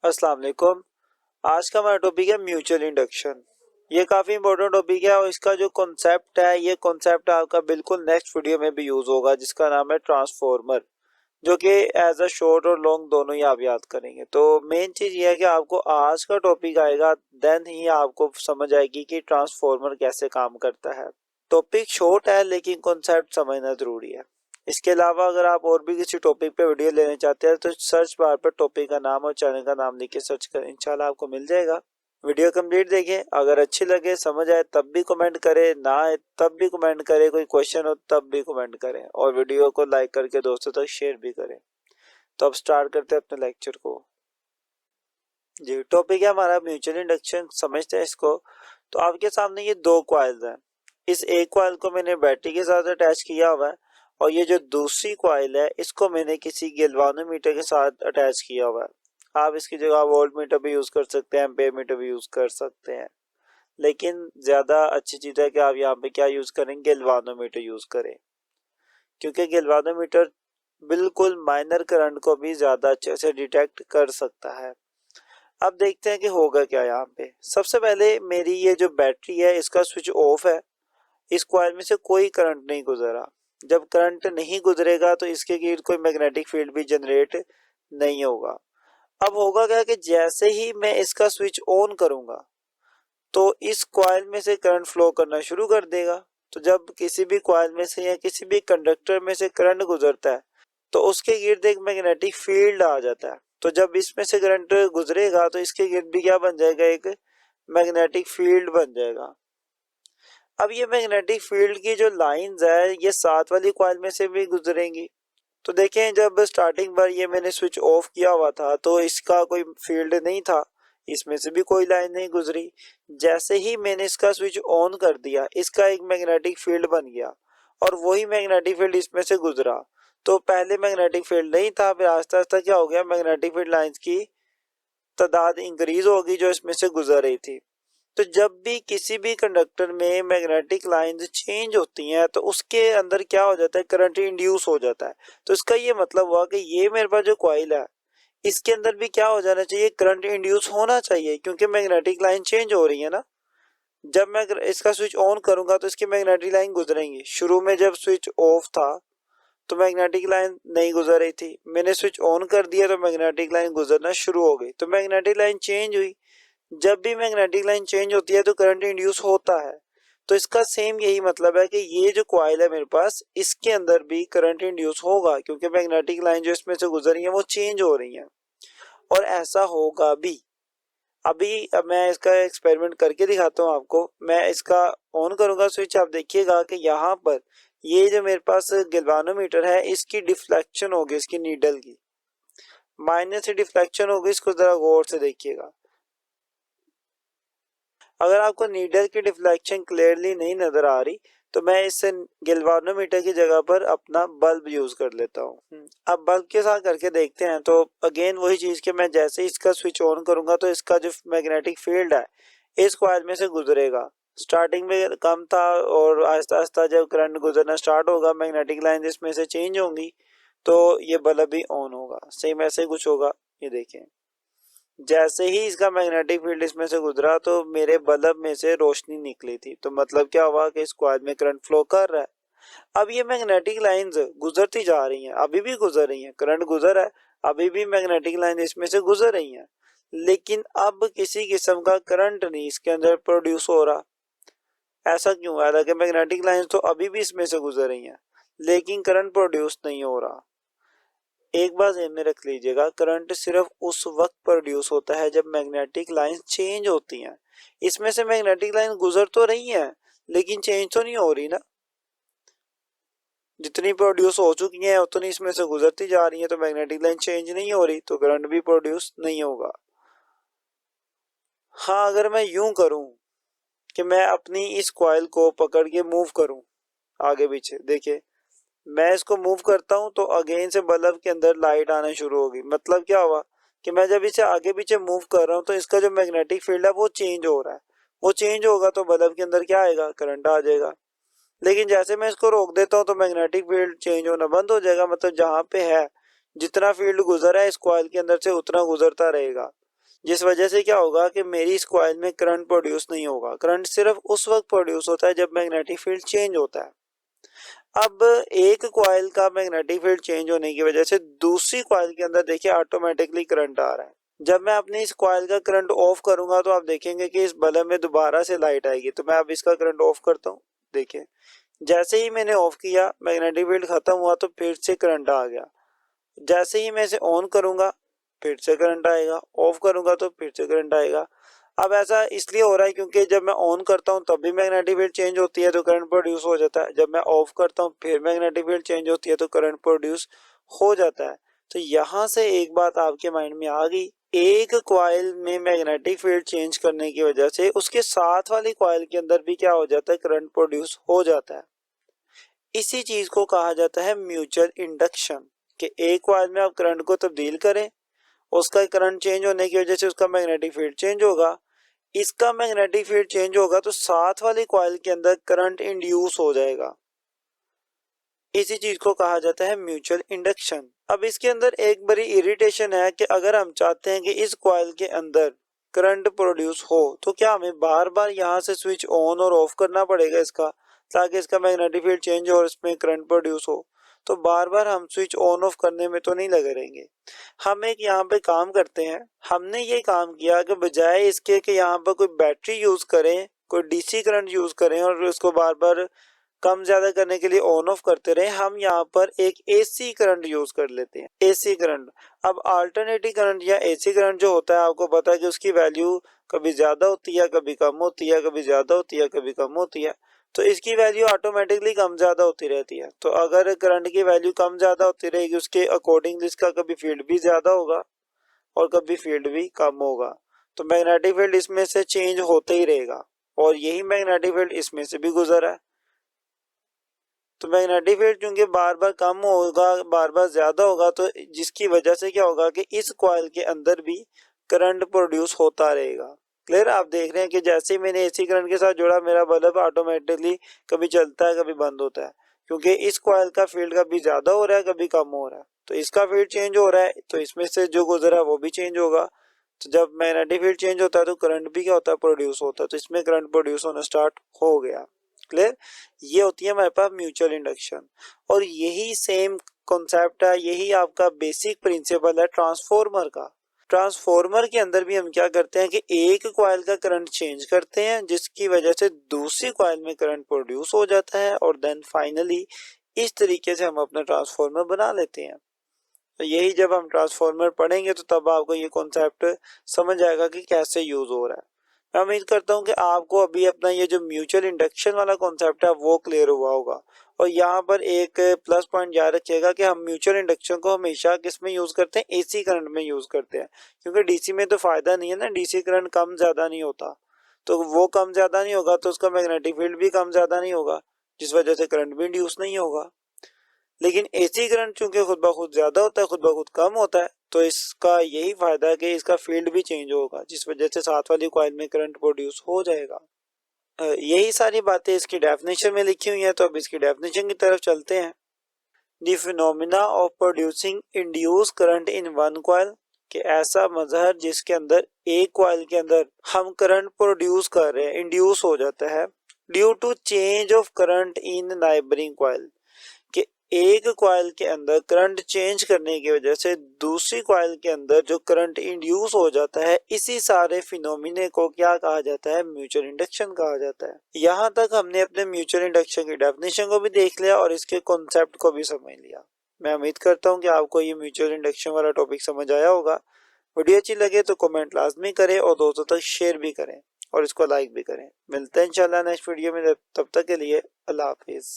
अस्सलाम वालेकुम। आज का हमारा टॉपिक है म्यूचुअल इंडक्शन। ये काफ़ी इंपॉर्टेंट टॉपिक है और इसका जो कॉन्सेप्ट है ये कॉन्सेप्ट आपका बिल्कुल नेक्स्ट वीडियो में भी यूज़ होगा, जिसका नाम है ट्रांसफॉर्मर, जो कि एज अ शॉर्ट और लॉन्ग दोनों ही आप याद करेंगे। तो मेन चीज़ ये है कि आपको आज का टॉपिक आएगा, देन ही आपको समझ आएगी कि ट्रांसफॉर्मर कैसे काम करता है। टॉपिक शॉर्ट है लेकिन कॉन्सेप्ट समझना ज़रूरी है। इसके अलावा अगर आप और भी किसी टॉपिक पे वीडियो लेने चाहते हैं तो सर्च बार पर टॉपिक का नाम और चैनल का नाम लिख के सर्च करें, इंशाल्लाह आपको मिल जाएगा। वीडियो कंप्लीट देखें, अगर अच्छी लगे समझ आए तब भी कमेंट करें, ना आए तब भी कमेंट करें, कोई क्वेश्चन हो तब भी कमेंट करें और वीडियो को लाइक करके दोस्तों तक शेयर भी करें। तो अब स्टार्ट करते हैं अपने लेक्चर को। जी, टॉपिक है हमारा म्यूचुअल इंडक्शन, समझते हैं इसको। तो आपके सामने ये दो कॉइल्स हैं। इस एक कॉइल को मैंने बैटरी के साथ अटैच किया हुआ है और ये जो दूसरी कॉइल है इसको मैंने किसी गैल्वानोमीटर के साथ अटैच किया हुआ है। आप इसकी जगह वोल्ट मीटर भी यूज कर सकते हैं, एम्पेयर मीटर भी यूज कर सकते हैं, लेकिन ज्यादा अच्छी चीज है कि आप यहाँ पे क्या यूज करें, गैल्वानोमीटर यूज करें, क्योंकि गैल्वानोमीटर बिल्कुल माइनर करंट को भी ज्यादा अच्छे से डिटेक्ट कर सकता है। अब देखते हैं कि होगा क्या यहाँ पे। सबसे पहले मेरी ये जो बैटरी है इसका स्विच ऑफ है, इस कॉइल में से कोई करंट नहीं गुजरा। जब करंट नहीं गुजरेगा तो इसके इर्द कोई मैग्नेटिक फील्ड भी जनरेट नहीं होगा। अब होगा क्या कि जैसे ही मैं इसका स्विच ऑन करूंगा तो इस कॉइल में से करंट फ्लो करना शुरू कर देगा। तो जब किसी भी कॉइल में से या किसी भी कंडक्टर में से करंट गुजरता है तो उसके इर्द एक मैग्नेटिक फील्ड आ जाता है। तो जब इसमें से करंट गुजरेगा तो इसके इर्द भी क्या बन जाएगा, एक मैग्नेटिक फील्ड बन जाएगा। अब ये मैग्नेटिक फील्ड की जो लाइंस है ये साथ वाली कॉइल में से भी गुजरेंगी। तो देखें, जब स्टार्टिंग पर ये मैंने स्विच ऑफ किया हुआ था तो इसका कोई फील्ड नहीं था, इसमें से भी कोई लाइन नहीं गुजरी। जैसे ही मैंने इसका स्विच ऑन कर दिया इसका एक मैग्नेटिक फील्ड बन गया और वही मैग्नेटिक फील्ड इसमें से गुजरा। तो पहले मैग्नेटिक फील्ड नहीं था, फिर आस्ता आस्ता क्या हो गया, मैग्नेटिक फील्ड लाइंस की तादाद इंक्रीज होगी जो इसमें से गुजर रही थी। तो जब भी किसी भी कंडक्टर में मैग्नेटिक लाइंस चेंज होती हैं तो उसके अंदर क्या हो जाता है, करंट इंड्यूस हो जाता है। तो इसका ये मतलब हुआ कि ये मेरे पास जो कॉइल है इसके अंदर भी क्या हो जाना चाहिए, करंट इंड्यूस होना चाहिए, क्योंकि मैग्नेटिक लाइन चेंज हो रही है ना। जब मैं इसका स्विच ऑन करूंगा तो इसकी मैग्नेटिक लाइन गुजरेंगी। शुरू में जब स्विच ऑफ था तो मैग्नेटिक लाइन नहीं गुजर रही थी, मैंने स्विच ऑन कर दिया तो मैग्नेटिक लाइन गुजरना शुरू हो गई, तो मैग्नेटिक लाइन चेंज हुई। जब भी मैग्नेटिक लाइन चेंज होती है तो करंट इंड्यूस होता है। तो इसका सेम यही मतलब है कि ये जो कॉइल है मेरे पास इसके अंदर भी करंट इंड्यूस होगा, क्योंकि मैग्नेटिक लाइन जो इसमें से गुजर रही है वो चेंज हो रही है और ऐसा होगा भी। अभी अब मैं इसका एक्सपेरिमेंट करके दिखाता हूँ आपको। मैं इसका ऑन करूंगा स्विच, आप देखिएगा कि यहाँ पर ये जो मेरे पास गैल्वानोमीटर है इसकी डिफ्लेक्शन होगी, इसकी नीडल की माइनस से डिफ्लेक्शन होगी। इसको जरा गौर से देखिएगा। अगर आपको नीडल की डिफ्लेक्शन क्लियरली नहीं नजर आ रही तो मैं इस गैल्वानोमीटर की जगह पर अपना बल्ब यूज कर लेता हूँ। अब बल्ब के साथ करके देखते हैं। तो अगेन वही चीज कि मैं जैसे ही इसका स्विच ऑन करूंगा तो इसका जो मैग्नेटिक फील्ड है इस कॉइल में से गुजरेगा। स्टार्टिंग में कम था और आहिस्ता आहिस्ता जब करंट गुजरना स्टार्ट होगा मैग्नेटिक लाइन इसमें से चेंज होंगी तो ये बल्ब भी ऑन होगा। सेम ऐसे ही कुछ होगा। ये देखें, जैसे ही इसका मैग्नेटिक फील्ड इसमें से गुजरा तो मेरे बल्ब में से रोशनी निकली थी। तो मतलब क्या हुआ कि इस कॉइल में करंट फ्लो कर रहा है। अब ये मैग्नेटिक लाइंस गुजरती जा रही हैं, अभी भी गुजर रही हैं, करंट गुजर है, अभी भी मैग्नेटिक लाइन इसमें से गुजर रही हैं, लेकिन अब किसी किस्म का करंट नहीं इसके अंदर प्रोड्यूस हो रहा। ऐसा क्यों है? हालांकि मैग्नेटिक लाइंस तो अभी भी इसमें से गुजर रही हैं लेकिन करंट प्रोड्यूस नहीं हो रहा। एक बात ध्यान में रख लीजिएगा, करंट सिर्फ उस वक्त प्रोड्यूस होता है जब मैग्नेटिक लाइन चेंज होती हैं। इसमें से मैग्नेटिक लाइन गुजर तो रही है लेकिन चेंज तो नहीं हो रही ना। जितनी प्रोड्यूस हो चुकी है उतनी इसमें से गुजरती जा रही है, तो मैग्नेटिक लाइन चेंज नहीं हो रही तो करंट भी प्रोड्यूस नहीं होगा। हाँ, अगर मैं यूं करूं कि मैं अपनी इस कॉइल को पकड़ के मूव करूं आगे पीछे, देखिए मैं इसको मूव करता हूं तो अगेन से बल्ब के अंदर लाइट आना शुरू होगी। मतलब क्या हुआ कि मैं जब इसे आगे पीछे मूव कर रहा हूं तो इसका जो मैग्नेटिक फील्ड है वो चेंज हो रहा है। वो चेंज होगा तो बल्ब के अंदर क्या आएगा, करंट आ जाएगा। लेकिन जैसे मैं इसको रोक देता हूं तो मैग्नेटिक फील्ड चेंज होना बंद हो जाएगा। मतलब जहां पे है जितना फील्ड गुजरा है इस कॉइल के अंदर से उतना गुजरता रहेगा। जिस वजह से क्या होगा कि मेरी इस कॉइल में करंट प्रोड्यूस नहीं होगा। करंट सिर्फ उस वक्त प्रोड्यूस होता है जब मैग्नेटिक फील्ड चेंज होता है। अब एक कॉइल का मैग्नेटिक फील्ड चेंज होने की वजह से दूसरी कॉइल के अंदर देखिए ऑटोमेटिकली करंट आ रहा है। जब मैं अपनी इस कॉइल का करंट ऑफ करूंगा तो आप देखेंगे कि इस बल्ब में दोबारा से लाइट आएगी। तो मैं अब इसका करंट ऑफ करता हूँ। देखिए जैसे ही मैंने ऑफ किया मैग्नेटिक फील्ड खत्म हुआ तो फिर से करंट आ गया। जैसे ही मैं इसे ऑन करूंगा फिर से करंट आएगा, ऑफ करूंगा तो फिर से करंट आएगा। अब ऐसा इसलिए हो रहा है क्योंकि जब मैं ऑन करता हूं तब भी मैग्नेटिक फील्ड चेंज होती है तो करंट प्रोड्यूस हो जाता है। जब मैं ऑफ करता हूं फिर मैग्नेटिक फील्ड चेंज होती है तो करंट प्रोड्यूस हो जाता है। तो यहां से एक बात आपके माइंड में आ गई, एक कॉइल में मैग्नेटिक फील्ड चेंज करने की वजह से उसके साथ वाली कॉइल के अंदर भी क्या हो जाता है, करंट प्रोड्यूस हो जाता है। इसी चीज को कहा जाता है म्यूचुअल इंडक्शन, कि एक कॉइल में आप करंट को तब्दील करें, उसका करंट चेंज होने की वजह से उसका मैग्नेटिक फील्ड चेंज होगा। इसका मैग्नेटिक फील्ड चेंज होगा तो साथ वाली कॉइल के अंदर करंट इंड्यूस हो जाएगा। इसी चीज को कहा जाता है म्यूचुअल इंडक्शन। अब इसके अंदर एक बड़ी इरिटेशन है कि अगर हम चाहते हैं कि इस कॉइल के अंदर करंट प्रोड्यूस हो तो क्या हमें बार बार यहाँ से स्विच ऑन और ऑफ करना पड़ेगा इसका, ताकि इसका मैग्नेटिक फील्ड चेंज हो और इसमें करंट प्रोड्यूस हो। तो बार बार हम स्विच ऑन ऑफ करने में तो नहीं लगे रहेंगे। हम एक यहाँ पे काम करते हैं, हमने ये काम किया कि बजाय इसके कि यहाँ पर कोई बैटरी यूज करें, कोई डीसी करंट यूज करें और उसको बार बार कम ज्यादा करने के लिए ऑन ऑफ करते रहे, हम यहाँ पर एक एसी करंट यूज कर लेते हैं। एसी करंट, अब अल्टरनेटिंग करंट या एसी करंट जो होता है आपको पता है कि उसकी वैल्यू कभी ज्यादा होती है, कभी कम होती है, कभी ज्यादा होती है, कभी कम होती है। तो इसकी वैल्यू ऑटोमेटिकली कम ज्यादा होती रहती है। तो अगर करंट की वैल्यू कम ज्यादा होती रहेगी उसके अकॉर्डिंग इसका कभी फील्ड भी ज्यादा होगा और कभी फील्ड भी कम होगा। तो मैग्नेटिक फील्ड इसमें से चेंज होते ही रहेगा और यही मैग्नेटिक फील्ड इसमें से भी गुजरा है। तो मैग्नेटिक फील्ड क्योंकि बार बार कम होगा बार बार ज्यादा होगा तो जिसकी वजह से क्या होगा कि इस कॉइल के अंदर भी करंट प्रोड्यूस होता रहेगा। क्लियर, आप देख रहे हैं कि जैसे ही मैंने एसी करंट के साथ जोड़ा मेरा बल्ब ऑटोमेटिकली कभी चलता है कभी बंद होता है, क्योंकि इस कॉइल का फील्ड कभी ज्यादा हो रहा है कभी कम हो रहा है। तो इसका फील्ड चेंज हो रहा है तो इसमें से जो गुजरा है वो भी चेंज होगा। तो जब मैग्नेटिक फील्ड चेंज होता है तो करंट भी क्या होता है, प्रोड्यूस होता है। तो इसमें करंट प्रोड्यूस होना स्टार्ट हो गया। क्लियर, ये होती है हमारे पास म्यूचुअल इंडक्शन। और यही सेम कॉन्सेप्ट है, यही आपका बेसिक प्रिंसिपल है ट्रांसफॉर्मर का। ट्रांसफॉर्मर के अंदर भी हम क्या करते हैं कि एक कॉइल का करंट चेंज करते हैं जिसकी वजह से दूसरी कॉइल में करंट प्रोड्यूस हो जाता है और देन फाइनली इस तरीके से हम अपना ट्रांसफॉर्मर बना लेते हैं। तो यही जब हम ट्रांसफॉर्मर पढ़ेंगे तो तब आपको ये कॉन्सेप्ट समझ आएगा कि कैसे यूज हो रहा है। मैं उम्मीद करता हूँ कि आपको अभी अपना ये जो म्यूचुअल इंडक्शन वाला कॉन्सेप्ट है वो क्लियर हुआ होगा। और यहाँ पर एक प्लस पॉइंट याद रखिएगा कि हम म्यूचुअल इंडक्शन को हमेशा किस में यूज करते हैं, एसी करंट में यूज करते हैं, क्योंकि डीसी में तो फायदा नहीं है ना, डीसी करंट कम ज्यादा नहीं होता। तो वो कम ज्यादा नहीं होगा तो उसका मैग्नेटिक फील्ड भी कम ज्यादा नहीं होगा, जिस वजह से करंट भी इंड्यूस नहीं होगा। लेकिन एसी करंट चूंकि खुद ब खुद ज्यादा होता है खुद ब खुद कम होता है, तो इसका यही फायदा है कि इसका फील्ड भी चेंज होगा जिस वजह से साथ वाली कॉइल में करंट प्रोड्यूस हो जाएगा। यही सारी बातें इसकी डेफिनेशन में लिखी हुई हैं। तो अब इसकी डेफिनेशन की तरफ चलते हैं। The phenomena of producing induce current in one coil, कि ऐसा मजहर जिसके अंदर एक कॉइल के अंदर हम करंट प्रोड्यूस कर रहे हैं, इंड्यूस हो जाता है due to change of current in neighbouring coil, कि एक कॉइल के अंदर करंट चेंज करने की वजह से दूसरी कॉइल के अंदर जो करंट इंड्यूस हो जाता है, इसी सारे फिनोमिने को क्या कहा जाता है, म्यूचुअल इंडक्शन कहा जाता है। यहाँ तक हमने अपने म्यूचुअल इंडक्शन की डेफिनेशन को भी देख लिया और इसके कॉन्सेप्ट को भी समझ लिया। मैं उम्मीद करता हूँ कि आपको ये म्यूचुअल इंडक्शन वाला टॉपिक समझ आया होगा। वीडियो अच्छी लगे तो कमेंट लाजमी करें और दोस्तों तक शेयर भी करें और इसको लाइक भी करें। मिलते हैं इंशाल्लाह नेक्स्ट वीडियो में, तब तक के लिए अल्लाह हाफिज।